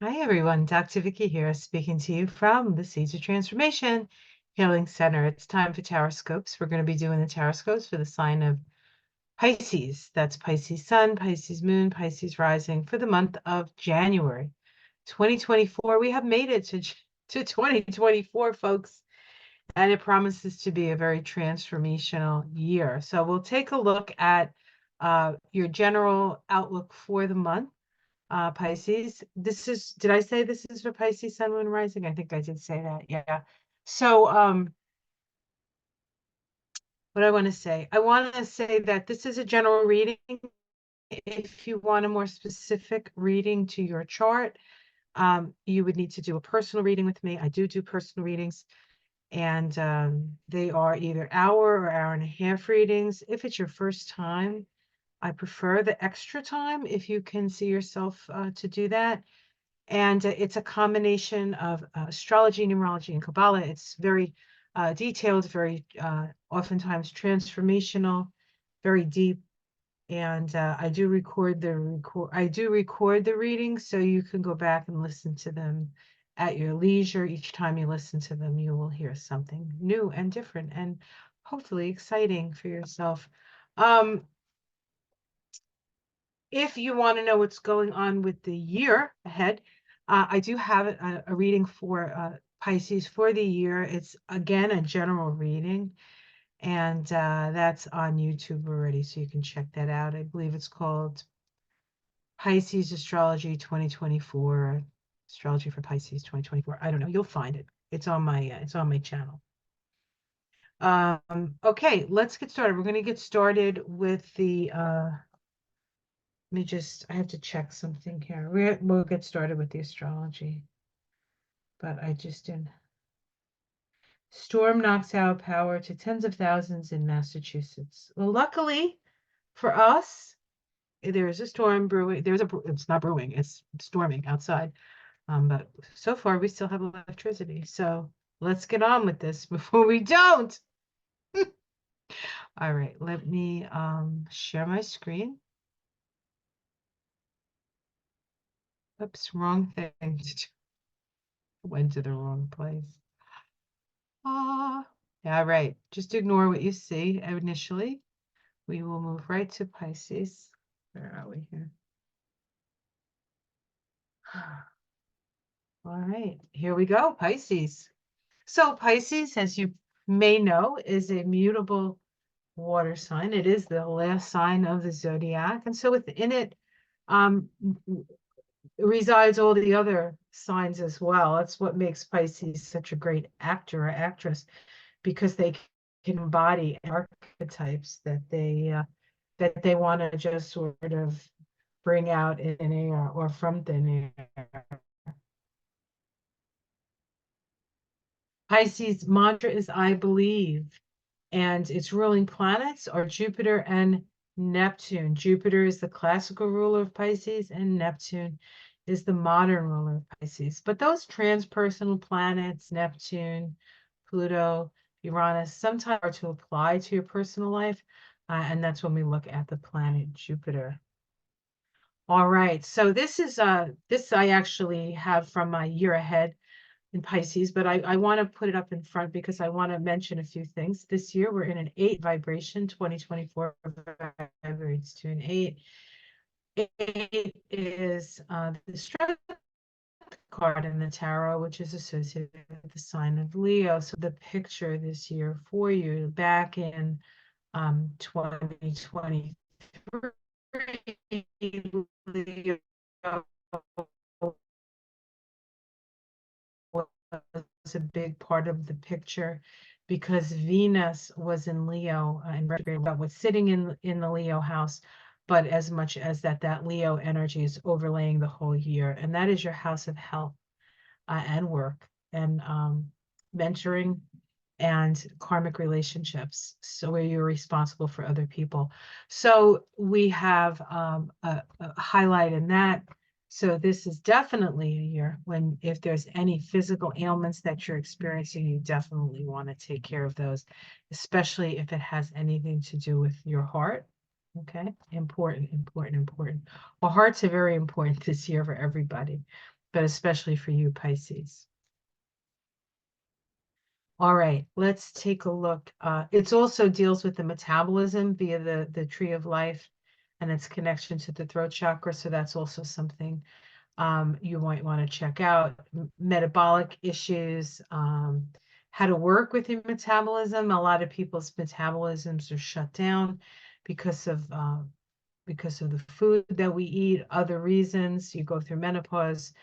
Hi, everyone. Dr. Vicky here, speaking to you from the Seeds of Transformation Healing Center. It's time for Taroscopes. We're going to be doing the Taroscopes for the sign of Pisces. That's Pisces Sun, Pisces Moon, Pisces Rising for the month of January 2024. We have made it to 2024, folks, and it promises to be a very transformational year. So we'll take a look at your general outlook for the month. Pisces. Did I say this is for Pisces, Sun, Moon, Rising? I think I did say that. Yeah. So, what I want to say, I want to say that this is a general reading. If you want a more specific reading to your chart, you would need to do a personal reading with me. I do personal readings, and they are either hour or hour and a half readings. If it's your first time, I prefer the extra time if you can see yourself to do that. And it's a combination of astrology, numerology, and Kabbalah. It's very detailed, very oftentimes transformational, very deep. And I do record the readings, so you can go back and listen to them at your leisure. Each time you listen to them, you will hear something new and different, and hopefully exciting for yourself. If you want to know what's going on with the year ahead, I do have a reading for Pisces for the year. It's, again, a general reading, and that's on YouTube already, so you can check that out. I believe it's called Pisces Astrology 2024, Astrology for Pisces 2024. I don't know. You'll find it. It's on my channel. Okay, let's get started. We're going to get started with the I have to check something here. We'll get started with the astrology, but I just didn't. Storm knocks out power to tens of thousands in Massachusetts. Well, luckily for us, there is a storm brewing. It's not brewing, it's storming outside. But so far we still have electricity. So let's get on with this before we don't. All right, let me share my screen. Oops, wrong thing. Went to the wrong place. Yeah, right. Just ignore what you see initially. We will move right to Pisces. Where are we here? All right, here we go, Pisces. So Pisces, as you may know, is a mutable water sign. It is the last sign of the zodiac. And so within it resides all the other signs as well. That's what makes Pisces such a great actor or actress, because they can embody archetypes that they want to just sort of bring out in thin air or from thin air. Pisces mantra is I believe, and its ruling planets are Jupiter and Neptune. Jupiter is the classical ruler of Pisces, and Neptune is the modern ruler of Pisces. But those transpersonal planets, Neptune, Pluto, Uranus, sometimes are to apply to your personal life, and that's when we look at the planet Jupiter. All right, so this I actually have from my year ahead in Pisces, but I want to put it up in front because I want to mention a few things. This year we're in an 8 vibration. 2024 vibrates to an 8. 8 is the strength card in the tarot, which is associated with the sign of Leo. So the picture this year for you back in 2023, Leo was a big part of the picture because Venus was in Leo and retrograde, was sitting in the Leo house, but as much as that Leo energy is overlaying the whole year, and that is your house of health and work and mentoring and karmic relationships, so where you're responsible for other people. So we have a highlight in that. So this is definitely a year when, if there's any physical ailments that you're experiencing, you definitely want to take care of those, especially if it has anything to do with your heart. Okay, important. Well, hearts are very important this year for everybody. but especially for you, Pisces. All right, let's take a look. It also deals with the metabolism via the tree of life and its connection to the throat chakra. So that's also something you might want to check out. Metabolic issues, how to work with your metabolism. A lot of people's metabolisms are shut down because of the food that we eat, other reasons. You go through menopause,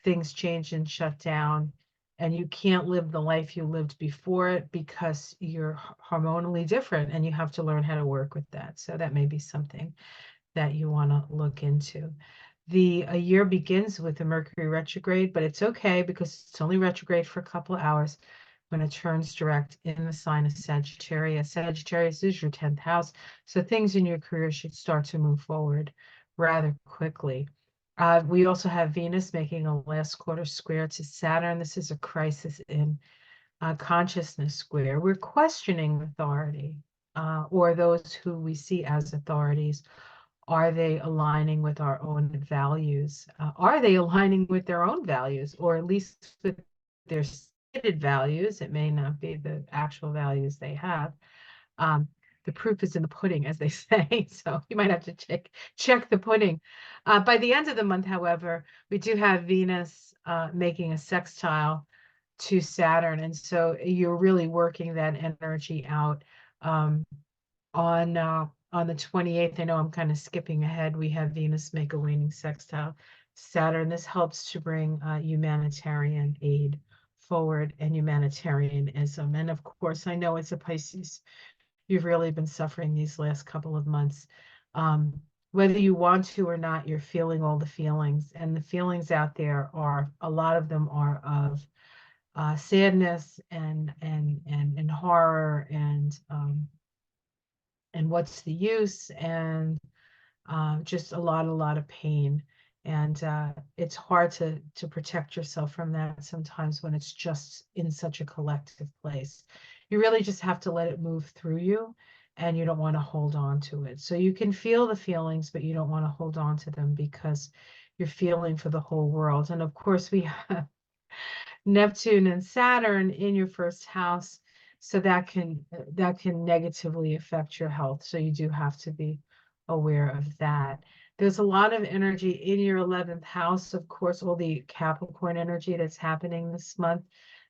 things change and shut down, and you can't live the life you lived before it because you're hormonally different and you have to learn how to work with that. So that may be something that you want to look into. The a year begins with a Mercury retrograde, but it's okay because it's only retrograde for a couple of hours when it turns direct in the sign of Sagittarius. Sagittarius is your 10th house, so things in your career should start to move forward rather quickly. We also have Venus making a last quarter square to Saturn. This is a crisis in consciousness square. We're questioning authority, or those who we see as authorities. Are they aligning with our own values? Are they aligning with their own values, or at least with their stated values? It may not be the actual values they have. Um, the proof is in the pudding, as they say. So you might have to check the pudding. By the end of the month, however, we do have Venus making a sextile to Saturn, and so you're really working that energy out. On the 28th, I know I'm kind of skipping ahead. We have Venus make a waning sextile Saturn. This helps to bring humanitarian aid forward and humanitarianism. And of course, I know as a Pisces, you've really been suffering these last couple of months. Whether you want to or not, you're feeling all the feelings, and the feelings out there are a lot of them are of sadness and horror and what's the use, and just a lot of pain. And it's hard to protect yourself from that sometimes when it's just in such a collective place. You really just have to let it move through you, and you don't want to hold on to it. So you can feel the feelings, but you don't want to hold on to them because you're feeling for the whole world. And of course, we have Neptune and Saturn in your first house, so that can negatively affect your health. So you do have to be aware of that. There's a lot of energy in your 11th house, of course, all the Capricorn energy that's happening this month.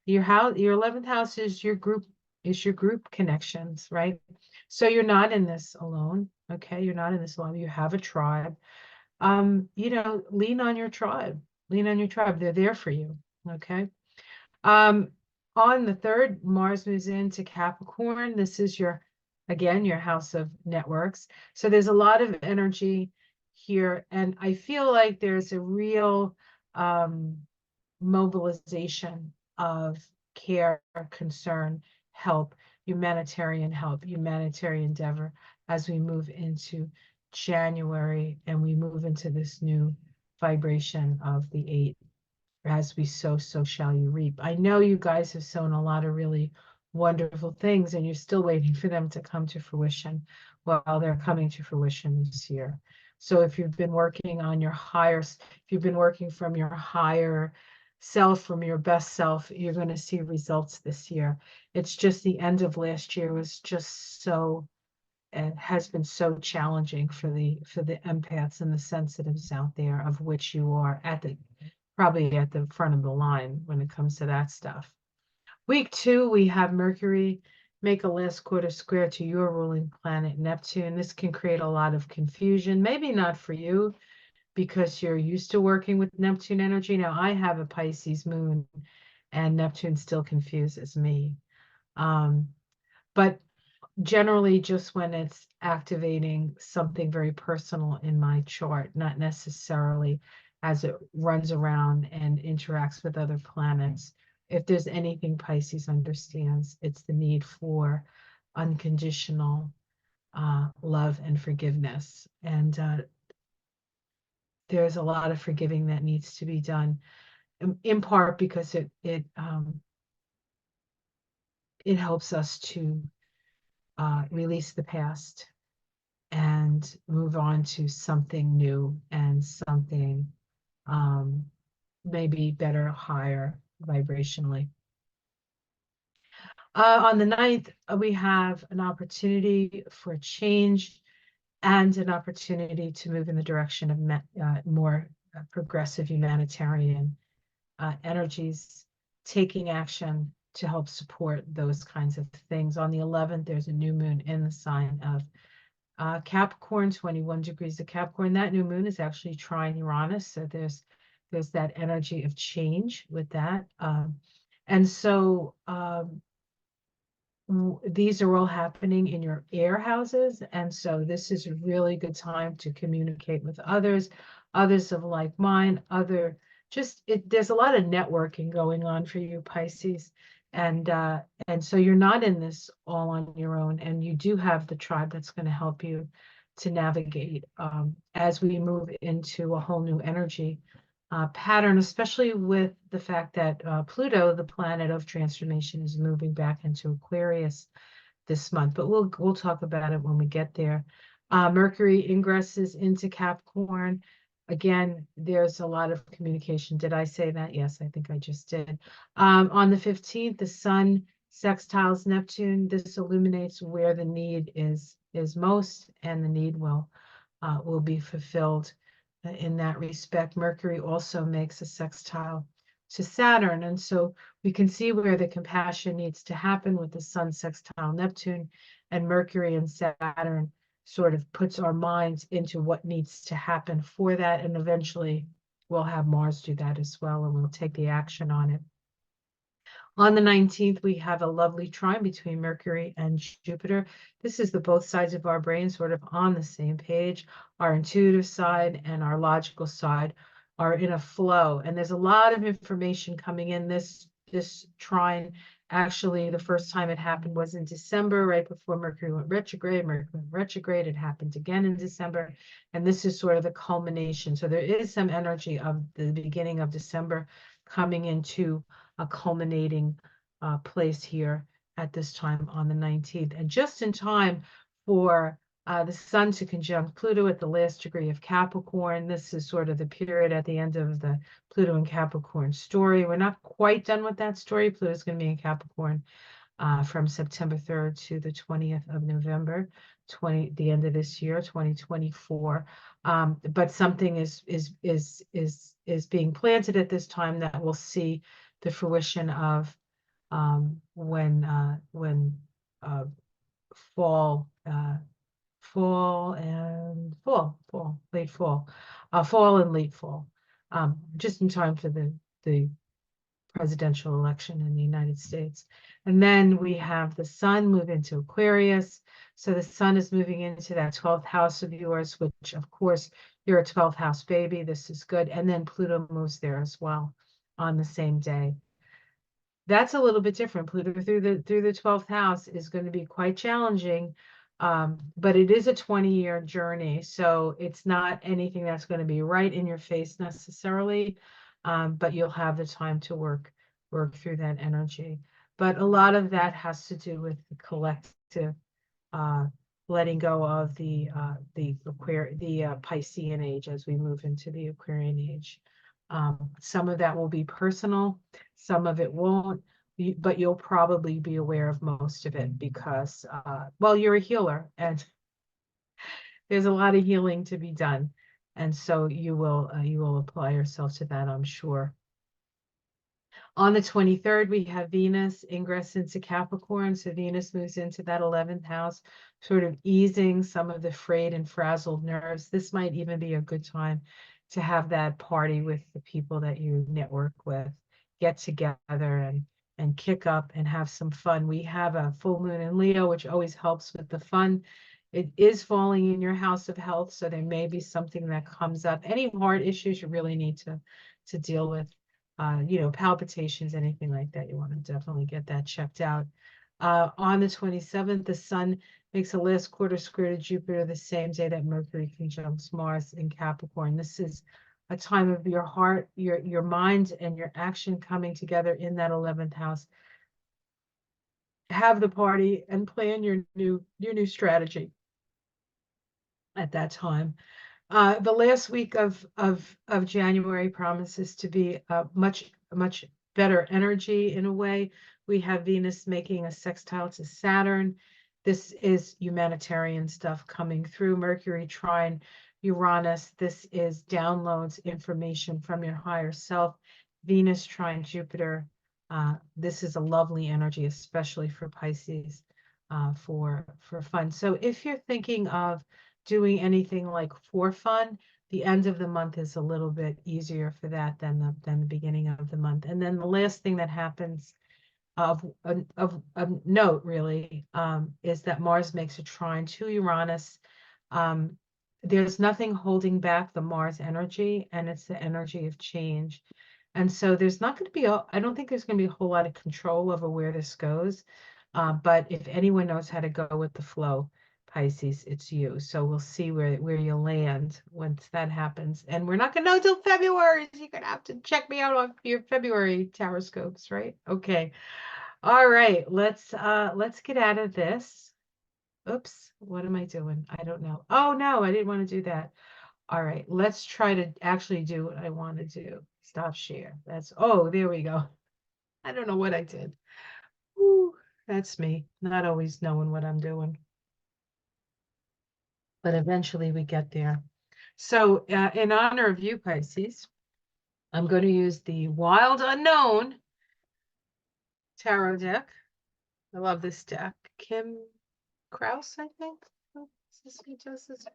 Your 11th house is your group connections, right? So you're not in this alone, okay? You're not in this alone. You have a tribe. Lean on your tribe. Lean on your tribe. They're there for you, okay? Um, on the 3rd, Mars moves into Capricorn. This is again, your house of networks. So there's a lot of energy here, and I feel like there's a real mobilization of care, concern, humanitarian help, humanitarian endeavor as we move into January and we move into this new vibration of the 8. As we sow, so shall you reap. I know you guys have sown a lot of really wonderful things, and you're still waiting for them to come to fruition. Well, they're coming to fruition this year. So if you've been working on if you've been working from your higher self, from your best self, you're going to see results this year. It's just the end of last year was just so, and has been so challenging for the empaths and the sensitives out there, of which you are probably at the front of the line when it comes to that stuff. Week 2, we have Mercury make a last quarter square to your ruling planet, Neptune. This can create a lot of confusion, maybe not for you because you're used to working with Neptune energy. Now, I have a Pisces moon, and Neptune still confuses me. But generally just when it's activating something very personal in my chart, not necessarily as it runs around and interacts with other planets. If there's anything Pisces understands, it's the need for unconditional love and forgiveness. And there's a lot of forgiving that needs to be done, in part because it helps us to release the past and move on to something new and something maybe better, higher vibrationally. On the 9th, we have an opportunity for change and an opportunity to move in the direction of more progressive humanitarian energies, taking action to help support those kinds of things. On the 11th, there's a new moon in the sign of Capricorn, 21 degrees of Capricorn. That new moon is actually trine Uranus, so there's that energy of change with that. And so these are all happening in your air houses, and so this is a really good time to communicate with others of like mind, there's a lot of networking going on for you, Pisces, and so you're not in this all on your own, and you do have the tribe that's going to help you to navigate as we move into a whole new energy pattern, especially with the fact that Pluto, the planet of transformation, is moving back into Aquarius this month. But we'll talk about it when we get there. Mercury ingresses into Capricorn. Again, there's a lot of communication. Did I say that? Yes, I think I just did. On the 15th, the Sun sextiles Neptune. This illuminates where the need is most, and the need will be fulfilled in that respect. Mercury also makes a sextile to Saturn. And so we can see where the compassion needs to happen with the Sun sextile Neptune, and Mercury and Saturn sort of puts our minds into what needs to happen for that. And eventually we'll have Mars do that as well, and we'll take the action on it. On the 19th, we have a lovely trine between Mercury and Jupiter. This is the both sides of our brain sort of on the same page. Our intuitive side and our logical side are in a flow. And there's a lot of information coming in. This trine, actually, the first time it happened was in December, right before Mercury went retrograde. Mercury went retrograde. It happened again in December. And this is sort of the culmination. So there is some energy of the beginning of December coming into a culminating place here at this time on the 19th, and just in time for the Sun to conjunct Pluto at the last degree of Capricorn. This is sort of the period at the end of the Pluto and Capricorn story. We're not quite done with that story. Pluto's going to be in Capricorn from September 3rd to the 20th of November, the end of this year, 2024. But something is being planted at this time that will see the fruition of when fall and late fall, just in time for the presidential election in the United States. And then we have the Sun move into Aquarius. So the Sun is moving into that 12th house of yours, which of course you're a 12th house baby. This is good. And then Pluto moves there as well on the same day. That's a little bit different. Pluto through the 12th house is going to be quite challenging, but it is a 20-year journey, so it's not anything that's going to be right in your face necessarily, but you'll have the time to work through that energy. But a lot of that has to do with the collective letting go of the Piscean age as we move into the Aquarian age. Some of that will be personal, some of it won't, but you'll probably be aware of most of it because, well, you're a healer and there's a lot of healing to be done. And so you will apply yourself to that, I'm sure. On the 23rd, we have Venus ingress into Capricorn. So Venus moves into that 11th house, sort of easing some of the frayed and frazzled nerves. This might even be a good time to have that party with the people that you network with, get together and kick up and have some fun. We have a full moon in Leo, which always helps with the fun. It is falling in your house of health, so there may be something that comes up. Any heart issues you really need to deal with. Palpitations, anything like that, you want to definitely get that checked out. On the 27th, the Sun makes a last quarter square to Jupiter the same day that Mercury conjuncts Mars in Capricorn. This is a time of your heart, your mind, and your action coming together in that 11th house. Have the party and plan your new strategy at that time. The last week of January promises to be much better energy in a way. We have Venus making a sextile to Saturn. This is humanitarian stuff coming through. Mercury trine Uranus. This is downloads information from your higher self. Venus trine Jupiter. This is a lovely energy, especially for Pisces, for fun. So if you're thinking of doing anything like for fun, the end of the month is a little bit easier for that than the beginning of the month. And then the last thing that happens of note really is that Mars makes a trine to Uranus. Um, there's nothing holding back the Mars energy, and it's the energy of change. And so there's not going to be, I don't think there's going to be a whole lot of control over where this goes. But if anyone knows how to go with the flow, Pisces, it's you. So we'll see where you land once that happens. And we're not going to know till February. So you're going to have to check me out on your February taroscopes, right? Okay. All right. Let's get out of this. Oops, what am I doing? I don't know. Oh no, I didn't want to do that. All right, let's try to actually do what I want to do. Stop share. That's, oh, there we go. I don't know what I did. Ooh, that's me, not always knowing what I'm doing. But eventually we get there. So in honor of you, Pisces, I'm going to use the Wild Unknown Tarot deck. I love this deck. Kim Kraus, I think. Oh, is this who does this?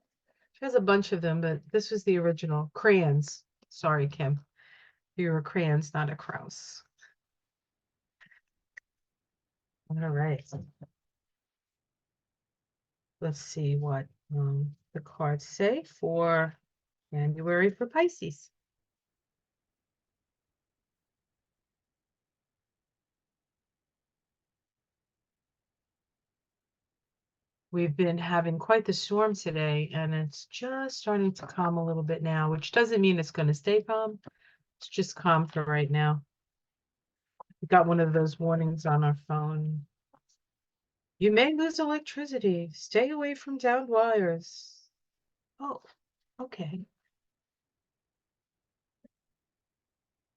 She has a bunch of them, but this was the original. Crayons. Sorry, Kim. You're a crayons, not a Kraus. All right. Let's see what the cards say for January for Pisces. We've been having quite the storm today, and it's just starting to calm a little bit now, which doesn't mean it's going to stay calm. It's just calm for right now. We got one of those warnings on our phone. You may lose electricity. Stay away from downed wires. Oh, okay.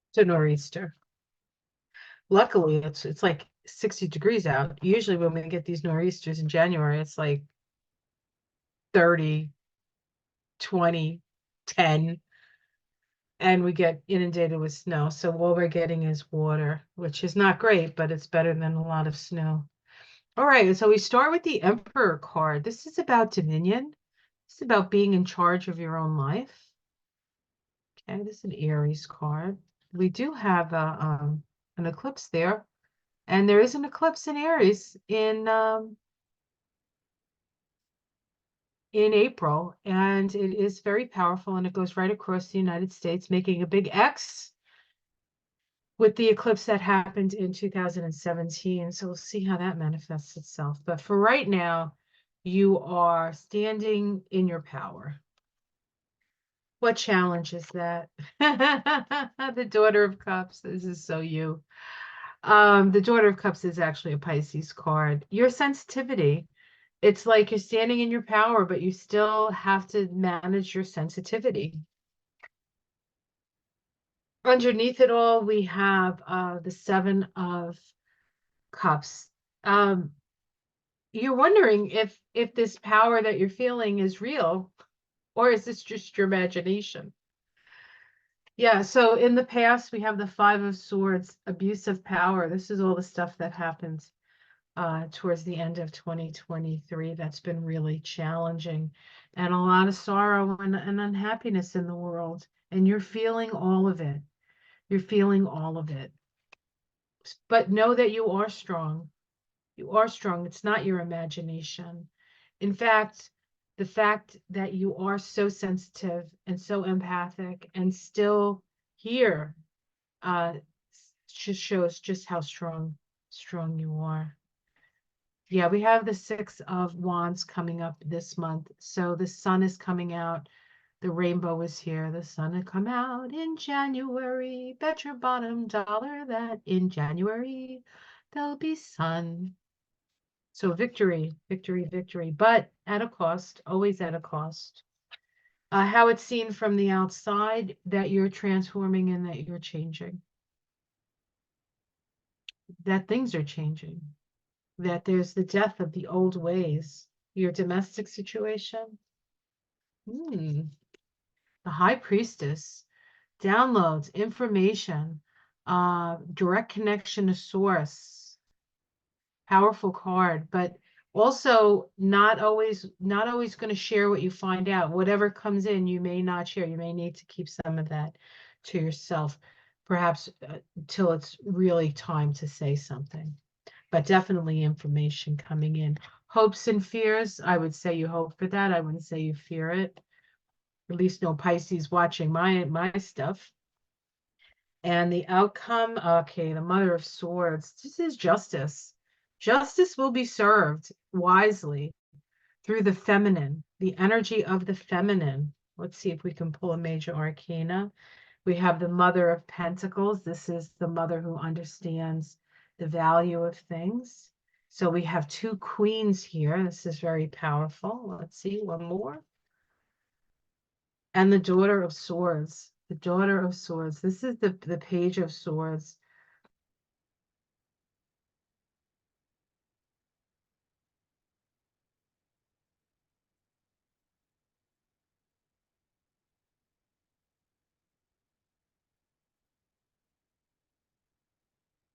It's a nor'easter. Luckily, it's like 60 degrees out. Usually when we get these nor'easters in January, it's like 30, 20, 10, and we get inundated with snow. So all we're getting is water, which is not great, but it's better than a lot of snow. All right, so we start with the Emperor card. This is about dominion. It's about being in charge of your own life. Okay, this is an Aries card. We do have an eclipse there, and there is an eclipse in Aries in April, and it is very powerful, and it goes right across the United States, making a big X with the eclipse that happened in 2017. So we'll see how that manifests itself. But for right now, you are standing in your power. What challenge is that? The Daughter of Cups. This is so you. The Daughter of Cups is actually a Pisces card. Your sensitivity. It's like you're standing in your power, but you still have to manage your sensitivity. Underneath it all, we have the Seven of Cups. Um, you're wondering if this power that you're feeling is real, or is this just your imagination? Yeah, so in the past, we have the Five of Swords, abuse of power. This is all the stuff that happens towards the end of 2023 that's been really challenging, and a lot of sorrow and unhappiness in the world. And you're feeling all of it. You're feeling all of it. But know that you are strong. You are strong. It's not your imagination. In fact, the fact that you are so sensitive and so empathic and still here uh, just shows just how strong you are. Yeah, we have the Six of Wands coming up this month. So the sun is coming out. The rainbow is here. The sun will come out in January. Bet your bottom dollar that in January there'll be sun. So victory, victory, victory, but at a cost, always at a cost. How it's seen from the outside, that you're transforming and that you're changing, that things are changing, that there's the death of the old ways. Your domestic situation. Hmm. The High Priestess. Downloads, information, direct connection to source. Powerful card, but also not always going to share what you find out. Whatever comes in, you may not share. You may need to keep some of that to yourself, perhaps till it's really time to say something. But definitely information coming in. Hopes and fears. I would say you hope for that. I wouldn't say you fear it. At least no Pisces watching my stuff. And the outcome, okay, the Mother of Swords. This is justice. Justice will be served wisely through the feminine, the energy of the feminine. Let's see if we can pull a major arcana. We have the Mother of Pentacles. This is the mother who understands the value of things. So we have two queens here. This is very powerful. Let's see, one more. And the Daughter of Swords. The Daughter of Swords. This is the Page of Swords.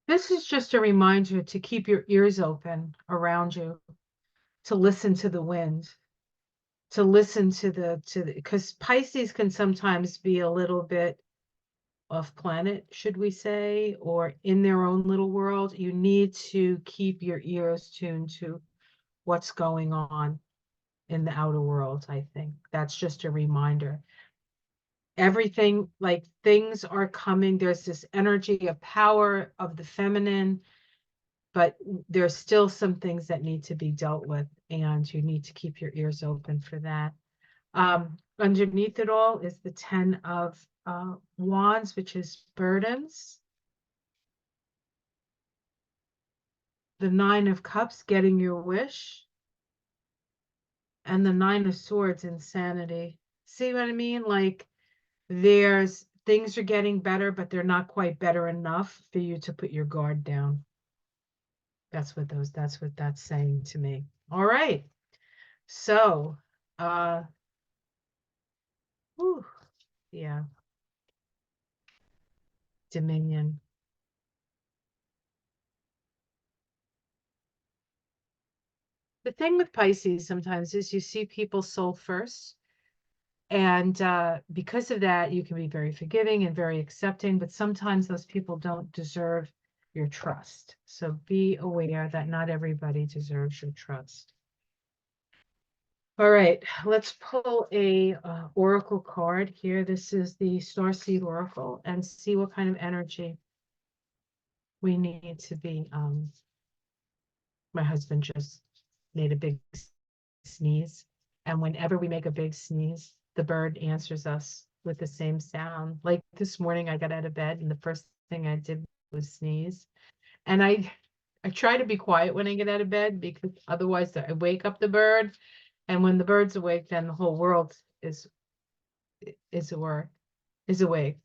This is just a reminder to keep your ears open around you, to listen to the wind, to listen to because Pisces can sometimes be a little bit off planet, should we say, or in their own little world. You need to keep your ears tuned to what's going on in the outer world, I think. That's just a reminder. Everything, like things are coming. There's this energy of power of the feminine, but there's still some things that need to be dealt with, and you need to keep your ears open for that. Underneath it all is the 10 of Wands, which is burdens. The 9 of Cups, getting your wish. And the 9 of Swords, insanity. See what I mean? Like there's things are getting better, but they're not quite better enough for you to put your guard down. That's what that's saying to me. All right. So, whew, yeah, Dominion. The thing with Pisces sometimes is you see people soul first. And because of that, you can be very forgiving and very accepting, but sometimes those people don't deserve your trust. So be aware that not everybody deserves your trust. All right, let's pull a oracle card here. This is the Starseed Oracle, and see what kind of energy we need to be. My husband just made a big sneeze, and whenever we make a big sneeze, the bird answers us with the same sound. Like this morning, I got out of bed, and the first thing I did was sneeze. And I try to be quiet when I get out of bed, because otherwise I wake up the bird. And when the bird's awake, then the whole world is awake.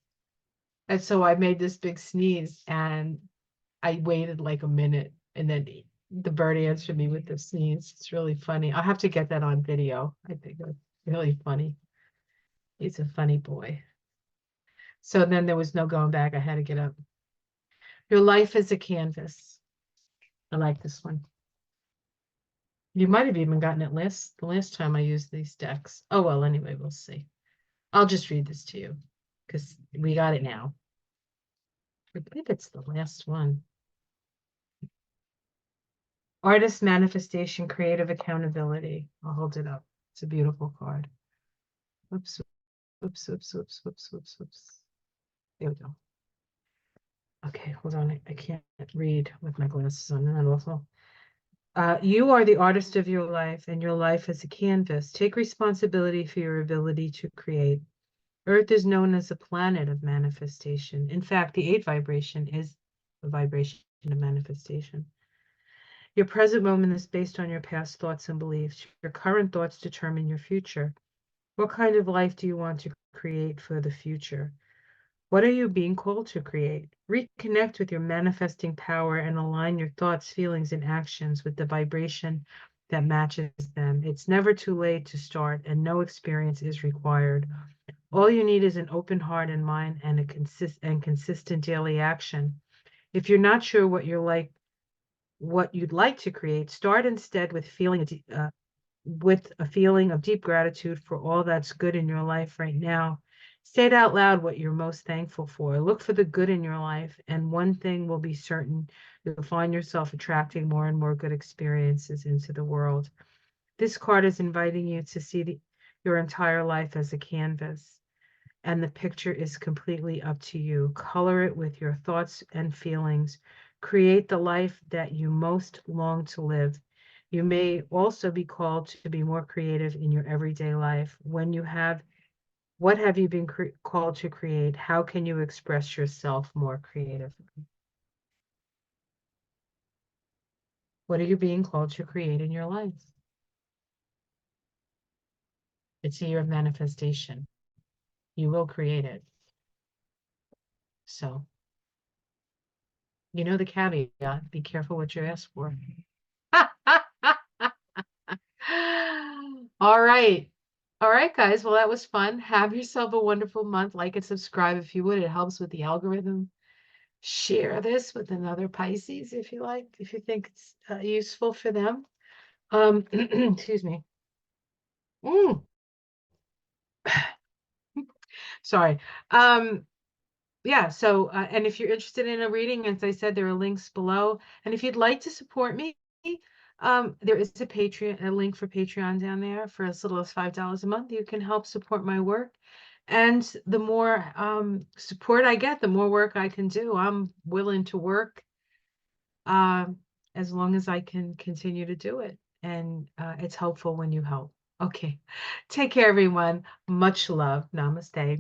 And so I made this big sneeze, and I waited like a minute, and then the bird answered me with the sneeze. It's really funny. I'll have to get that on video. I think it's really funny. He's a funny boy. So then there was no going back. I had to get up. Your life is a canvas. I like this one. You might have even gotten it the last time I used these decks. Oh, well, anyway, we'll see. I'll just read this to you because we got it now. I believe it's the last one. Artist manifestation, creative accountability. I'll hold it up. It's a beautiful card. Oops, oops, oops, oops, oops, oops, oops. There we go. Okay, hold on. I can't read with my glasses on. Isn't that awful? You are the artist of your life, and your life is a canvas. Take responsibility for your ability to create. Earth is known as a planet of manifestation. In fact, the 8 vibration is a vibration of manifestation. Your present moment is based on your past thoughts and beliefs. Your current thoughts determine your future. What kind of life do you want to create for the future? What are you being called to create? Reconnect with your manifesting power and align your thoughts, feelings, and actions with the vibration that matches them. It's never too late to start, and no experience is required. All you need is an open heart and mind and consistent daily action. If you're not sure what you'd like to create, start instead with a feeling of deep gratitude for all that's good in your life right now. State out loud what you're most thankful for. Look for the good in your life, and one thing will be certain: you'll find yourself attracting more and more good experiences into the world. This card is inviting you to see your entire life as a canvas, and the picture is completely up to you. Color it with your thoughts and feelings. Create the life that you most long to live. You may also be called to be more creative in your everyday life. What have you been called to create? How can you express yourself more creatively? What are you being called to create in your life? It's a year of manifestation. You will create it. So, you know the caveat, be careful what you ask for. All right. All right, guys. Well, that was fun. Have yourself a wonderful month. Like and subscribe if you would. It helps with the algorithm. Share this with another Pisces if you like, if you think it's useful for them. Excuse me. Mm, sorry. Yeah, so and if you're interested in a reading, as I said, there are links below. And if you'd like to support me, there is a link for Patreon down there for as little as $5 a month. You can help support my work. And the more support I get, the more work I can do. I'm willing to work um, as long as I can continue to do it. And it's helpful when you help. Okay. Take care, everyone. Much love. Namaste.